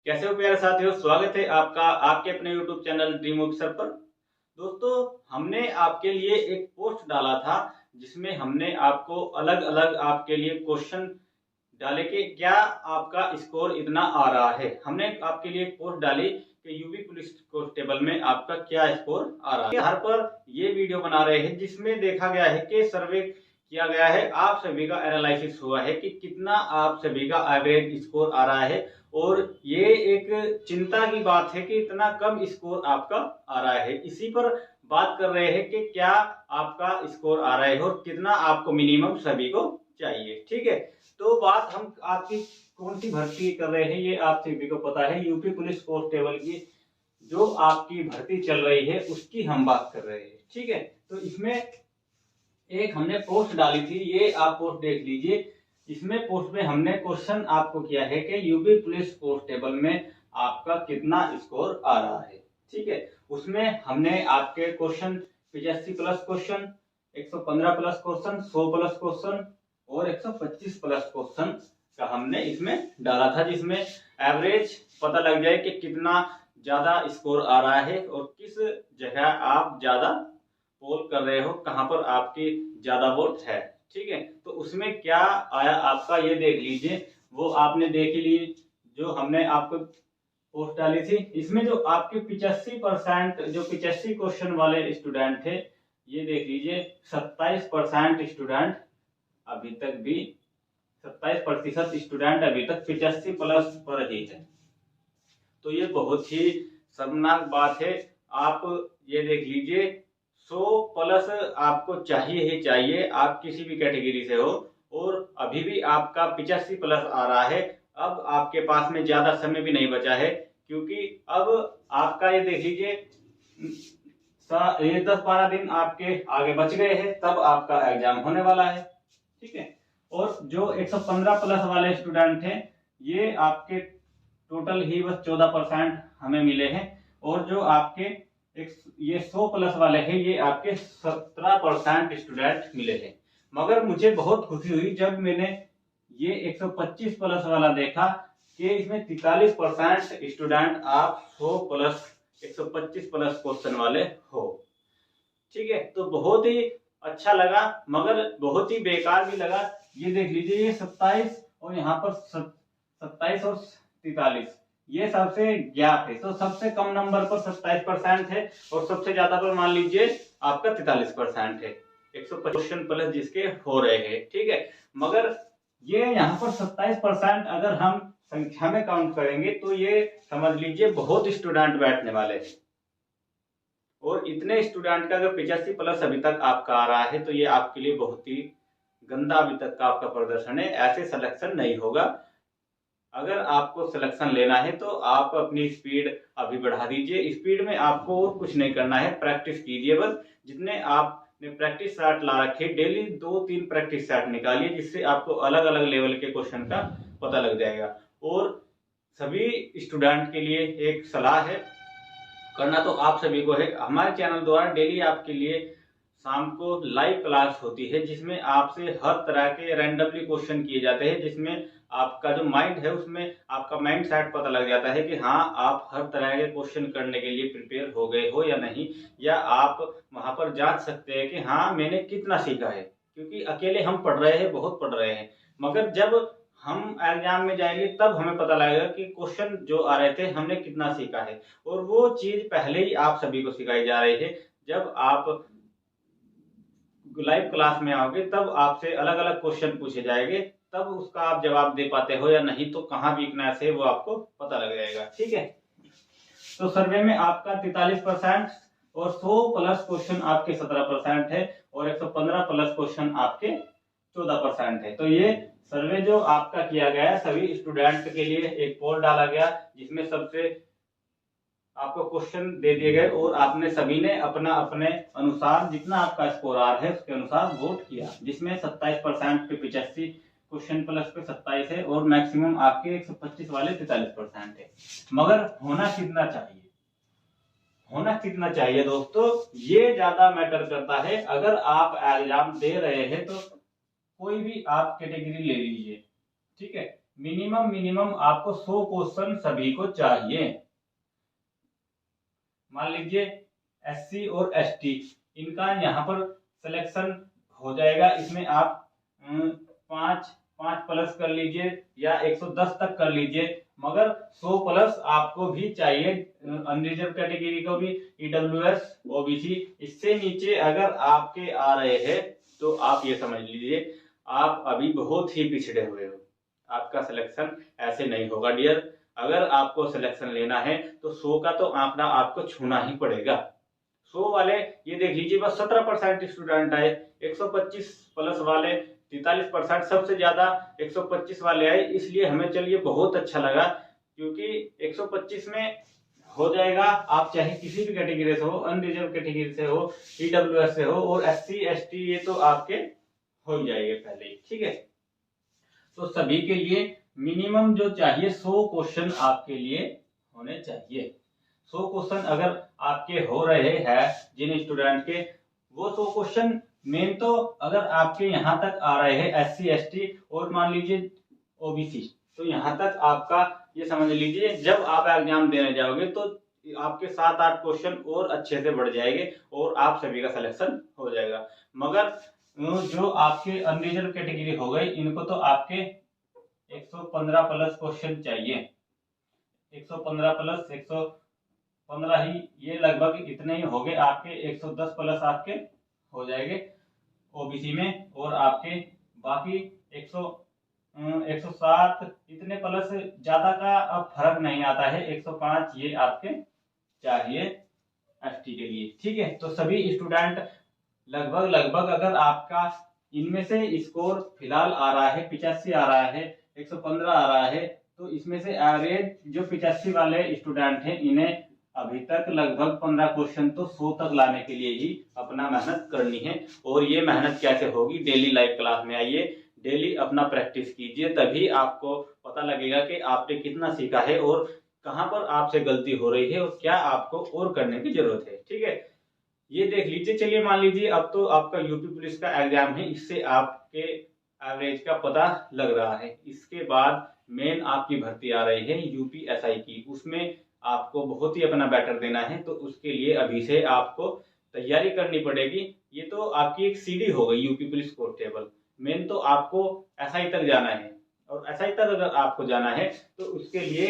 कैसे हो प्यारे साथियों, स्वागत है आपका आपके अपने YouTube चैनल ड्रीम ऑफिसर पर। दोस्तों, हमने आपके लिए एक पोस्ट डाला था जिसमें हमने आपको अलग अलग आपके लिए क्वेश्चन डाले कि क्या आपका स्कोर इतना आ रहा है। हमने आपके लिए एक पोस्ट डाली कि यूपी पुलिस कांस्टेबल में आपका क्या स्कोर आ रहा है। हर पर ये वीडियो बना रहे हैं जिसमें देखा गया है कि सर्वे किया गया है, आप सभी का एनालिसिस हुआ है कि कितना आप सभी का एवरेज स्कोर आ रहा है। और ये एक चिंता की बात है कि इतना कम स्कोर आपका आ रहा है। इसी पर बात कर रहे हैं कि क्या आपका स्कोर आ रहा है और कितना आपको मिनिमम सभी को चाहिए। ठीक है, तो बात हम आपकी कौन सी भर्ती कर रहे हैं ये आप सभी को पता है, यूपी पुलिस कांस्टेबल की जो आपकी भर्ती चल रही है उसकी हम बात कर रहे हैं। ठीक है, तो इसमें एक हमने पोस्ट डाली थी, ये आप पोस्ट देख लीजिए। इसमें पोस्ट में हमने क्वेश्चन आपको किया है कि यूपी पुलिस कांस्टेबल में आपका कितना स्कोर आ रहा है। ठीक है, उसमें हमने आपके question 85 plus question, 115 plus question, 100 plus question और 125 प्लस क्वेश्चन का हमने इसमें डाला था, जिसमें एवरेज पता लग जाए कि कितना ज्यादा स्कोर आ रहा है और किस जगह आप ज्यादा पोल कर रहे हो, कहां पर आपकी ज्यादा वोट है। ठीक है, तो उसमें क्या आया आपका ये देख लीजिए, वो आपने देख ली जो हमने आपको पोस्ट डाली थी। इसमें जो आपके 85% जो 85 क्वेश्चन वाले स्टूडेंट थे, ये देख लीजिए 27% स्टूडेंट अभी तक भी 27% स्टूडेंट अभी तक 85 प्लस पर ही है। तो ये बहुत ही शर्मनाक बात है। आप ये देख लीजिए 100 प्लस आपको चाहिए ही चाहिए, आप किसी भी कैटेगरी से हो, और अभी भी आपका 85 प्लस आ रहा है। अब आपके पास में ज्यादा समय भी नहीं बचा है, क्योंकि अब आपका ये देख लीजिए ये 10-12 दिन आपके आगे बच गए हैं, तब आपका एग्जाम होने वाला है। ठीक है, और जो 115 प्लस वाले स्टूडेंट थे, ये आपके टोटल ही बस 14% हमें मिले हैं, और जो आपके ये 100 प्लस वाले हैं, ये आपके 17% स्टूडेंट मिले हैं। मगर मुझे बहुत खुशी हुई जब मैंने ये 125 प्लस वाला देखा कि इसमें 43% स्टूडेंट आप 100 प्लस 125 प्लस क्वेश्चन वाले हो। ठीक है, तो बहुत ही अच्छा लगा, मगर बहुत ही बेकार भी लगा। ये देख लीजिए, ये 27 और यहाँ पर 27 और 43, ये सबसे गैप है। तो सबसे कम नंबर पर 27% है और सबसे ज्यादा पर मान लीजिए आपका 43% है, 125 क्वेश्चन प्लस जिसके हो रहे हैं। ठीक है, मगर ये यहाँ पर 27% अगर हम संख्या में काउंट करेंगे तो ये समझ लीजिए बहुत स्टूडेंट बैठने वाले हैं। और इतने स्टूडेंट का अगर 85 प्लस अभी तक आपका आ रहा है तो ये आपके लिए बहुत ही गंदा अभी तक का आपका प्रदर्शन है। ऐसे सिलेक्शन नहीं होगा। अगर आपको सिलेक्शन लेना है तो आप अपनी स्पीड अभी बढ़ा दीजिए। स्पीड में आपको और कुछ नहीं करना है, प्रैक्टिस कीजिए बस। जितने आपने प्रैक्टिस सेट ला रखे, डेली 2-3 प्रैक्टिस सेट निकालिए, जिससे आपको अलग अलग लेवल के क्वेश्चन का पता लग जाएगा। और सभी स्टूडेंट के लिए एक सलाह है, करना तो आप सभी को है। हमारे चैनल द्वारा डेली आपके लिए शाम को लाइव क्लास होती है, जिसमें आपसे हर तरह के रैंडमली क्वेश्चन किए जाते हैं, जिसमें आपका जो माइंड है उसमें आपका माइंड सेट पता लग जाता है कि हाँ आप हर तरह के क्वेश्चन करने के लिए प्रिपेयर हो गए हो या नहीं, या आप वहां पर जांच सकते हैं कि हाँ मैंने कितना सीखा है। क्योंकि अकेले हम पढ़ रहे हैं, बहुत पढ़ रहे हैं, मगर जब हम एग्जाम में जाएंगे तब हमें पता लगेगा कि क्वेश्चन जो आ रहे थे हमने कितना सीखा है। और वो चीज पहले ही आप सभी को सिखाई जा रही है। जब आप लाइव क्लास में आओगे तब आपसे अलग अलग क्वेश्चन पूछे जाएंगे, तब उसका आप जवाब दे पाते हो या नहीं, तो कहाँ वीकनेस है वो आपको पता लग जाएगा। ठीक है, तो सर्वे में आपका 43% और 100 प्लस क्वेश्चन आपके 17% है और 115 प्लस क्वेश्चन आपके 14% है। तो ये सर्वे जो आपका किया गया सभी स्टूडेंट के लिए एक पोल डाला गया, जिसमें सबसे आपको क्वेश्चन दे दिए गए और आपने सभी ने अपना अपने अनुसार जितना आपका स्कोर आ रहा है उसके अनुसार वोट किया, जिसमें 27% पे 85 क्वेश्चन प्लस पे 27 है और मैक्सिमम आपके 125 वाले 43% है। मगर होना कितना चाहिए, होना कितना चाहिए दोस्तों, ये ज्यादा मैटर करता है। अगर आप एग्जाम दे रहे हैं तो कोई भी आप कैटेगरी ले लीजिए। ठीक है, मिनिमम आपको 100 क्वेश्चन सभी को चाहिए। मान लीजिए SC और ST इनका यहाँ पर सिलेक्शन हो जाएगा। इसमें आप 5 प्लस कर लीजिए या 110 तक कर लीजिए, मगर 100 प्लस आपको भी चाहिए। अनरिजर्व कैटेगरी को भी, EWS, OBC, इससे नीचे अगर आपके आ रहे हैं तो आप ये समझ लीजिए आप अभी बहुत ही पिछड़े हुए हो, आपका सिलेक्शन ऐसे नहीं होगा डियर। अगर आपको सिलेक्शन लेना है तो 100 का तो आंकड़ा आपको छूना ही पड़ेगा। 100 वाले ये देख लीजिए बस 17% स्टूडेंट आए, 125 प्लस वाले 43%, सबसे ज्यादा 125 वाले आए। इसलिए हमें चलिए बहुत अच्छा लगा, क्योंकि 125 में हो जाएगा। आप चाहे किसी भी कैटेगरी से हो, अनरिजर्व कैटेगरी से हो, EWS से हो, और SC ST ये तो आपके हो जाएंगे पहले ही, ठीक है। तो सभी के लिए मिनिमम जो चाहिए 100 क्वेश्चन आपके लिए होने चाहिए। 100 क्वेश्चन अगर आपके हो रहे हैं जिन स्टूडेंट के, वो 100 क्वेश्चन मेन तो अगर आपके यहाँ तक आ रहे हैं SC ST और मान लीजिए OBC, तो यहाँ तक आपका ये समझ लीजिए जब आप एग्जाम देने जाओगे तो आपके 7-8 क्वेश्चन और अच्छे से बढ़ जाएंगे और आप सभी का सिलेक्शन हो जाएगा। मगर जो आपके अनरिजर्व कैटेगरी हो गई, इनको तो आपके 115 प्लस क्वेश्चन चाहिए। 115 प्लस 115 ही, ये लगभग इतने ही हो गए आपके। 110 प्लस आपके हो जाएंगे OBC में, और आपके बाकी 107 इतने प्लस, ज्यादा का अब फर्क नहीं आता है। 105 ये आपके चाहिए ST के लिए, ठीक है। तो सभी स्टूडेंट लगभग अगर आपका इनमें से स्कोर फिलहाल आ रहा है 85 आ रहा है, 115 आ रहा है, तो इसमें से एवरेज जो 85 वाले स्टूडेंट हैं इन्हें अभी तक लगभग 15 क्वेश्चन तो 100 तक लाने के लिए ही अपना मेहनत करनी है। और ये मेहनत कैसे होगी? डेली लाइव क्लास में आइए, डेली अपना प्रैक्टिस कीजिए, तभी आपको पता लगेगा कि आपने कितना सीखा है और कहाँ पर आपसे गलती हो रही है और क्या आपको और करने की जरूरत है, ठीक है। ये देख लीजिए, चलिए मान लीजिए अब तो आपका यूपी पुलिस का एग्जाम है, इससे आपके एवरेज का पता लग रहा है। इसके बाद मेन आपकी भर्ती आ रही है UPSI की, उसमें आपको बहुत ही अपना बेटर देना है। तो उसके लिए अभी से आपको तैयारी करनी पड़ेगी। ये तो आपकी एक CD हो गई यूपी पुलिस कांस्टेबल। मेन तो आपको SI तक जाना है, और SI तक अगर आपको जाना है तो उसके लिए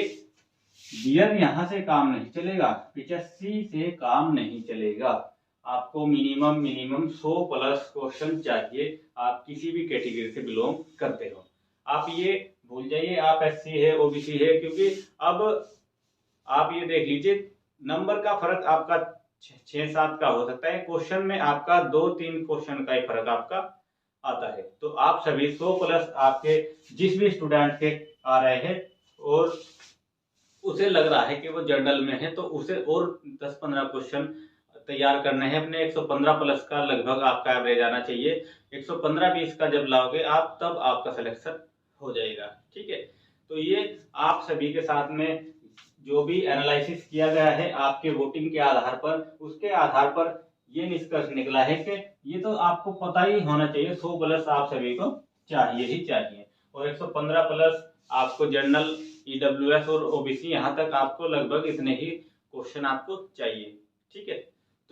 डियर यहाँ से काम नहीं चलेगा, 85 से काम नहीं चलेगा। आपको मिनिमम 100 प्लस क्वेश्चन चाहिए, आप किसी भी कैटेगरी से बिलोंग करते हो। आप ये भूल जाइए आप SC है OBC है, क्योंकि अब आप ये देख लीजिए नंबर का फर्क आपका 6-7 का हो सकता है, क्वेश्चन में आपका 2-3 क्वेश्चन का ही फर्क आपका आता है। तो आप सभी 100 प्लस आपके जिस भी स्टूडेंट के आ रहे हैं और उसे लग रहा है कि वो जर्नल में है, तो उसे और 10-15 क्वेश्चन तैयार करने हैं अपने। 115 प्लस का लगभग आपका एवरेज आना चाहिए। 115-20 का जब लाओगे आप, तब आपका सिलेक्शन हो जाएगा, ठीक है। तो ये आप सभी के साथ में जो भी एनालिसिस किया गया है आपके वोटिंग के आधार पर, उसके आधार पर ये निष्कर्ष निकला है कि ये तो आपको पता ही होना चाहिए 100 प्लस आप सभी को चाहिए ही चाहिए, और 115 प्लस आपको जनरल, EWS और OBC यहाँ तक आपको लगभग इतने ही क्वेश्चन आपको चाहिए, ठीक है।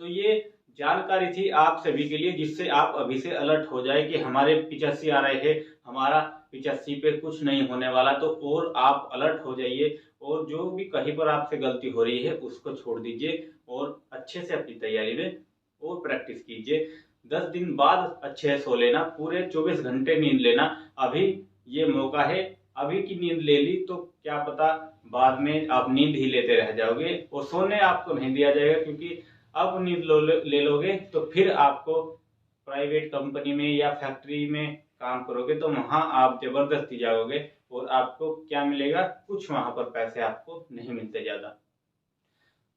तो ये जानकारी थी आप सभी के लिए, जिससे आप अभी से अलर्ट हो जाए कि हमारे 85 आ रहे हैं, हमारा 85 पे कुछ नहीं होने वाला। तो और आप अलर्ट हो जाइए, और जो भी कहीं पर आपसे गलती हो रही है उसको छोड़ दीजिए और अच्छे से अपनी तैयारी में और प्रैक्टिस कीजिए। 10 दिन बाद अच्छे से सो लेना, पूरे 24 घंटे नींद लेना। अभी ये मौका है, अभी की नींद ले ली तो क्या पता बाद में आप नींद ही लेते रह जाओगे और सोने आपको नहीं दिया जाएगा, क्योंकि अब नींद ले लोगे तो फिर आपको प्राइवेट कंपनी में या फैक्ट्री में काम करोगे तो वहां आप जबरदस्ती जाओगे और आपको क्या मिलेगा? कुछ वहां पर पैसे आपको नहीं मिलते ज्यादा।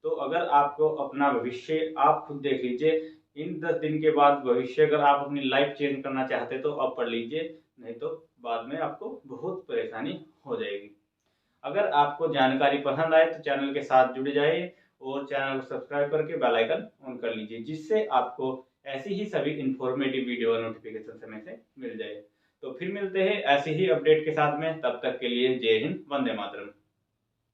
तो अगर आपको अपना भविष्य आप खुद देख लीजिए, इन 10 दिन के बाद भविष्य अगर आप अपनी लाइफ चेंज करना चाहते तो अब पढ़ लीजिए, नहीं तो बाद में आपको बहुत परेशानी हो जाएगी। अगर आपको जानकारी पसंद आए तो चैनल के साथ जुड़ जाइए और चैनल को सब्सक्राइब करके बेल आइकन ऑन कर लीजिए, जिससे आपको ऐसी ही सभी इंफॉर्मेटिव वीडियो नोटिफिकेशन समय से मिल जाए। तो फिर मिलते हैं ऐसे ही अपडेट के साथ में, तब तक के लिए जय हिंद, वंदे मातरम।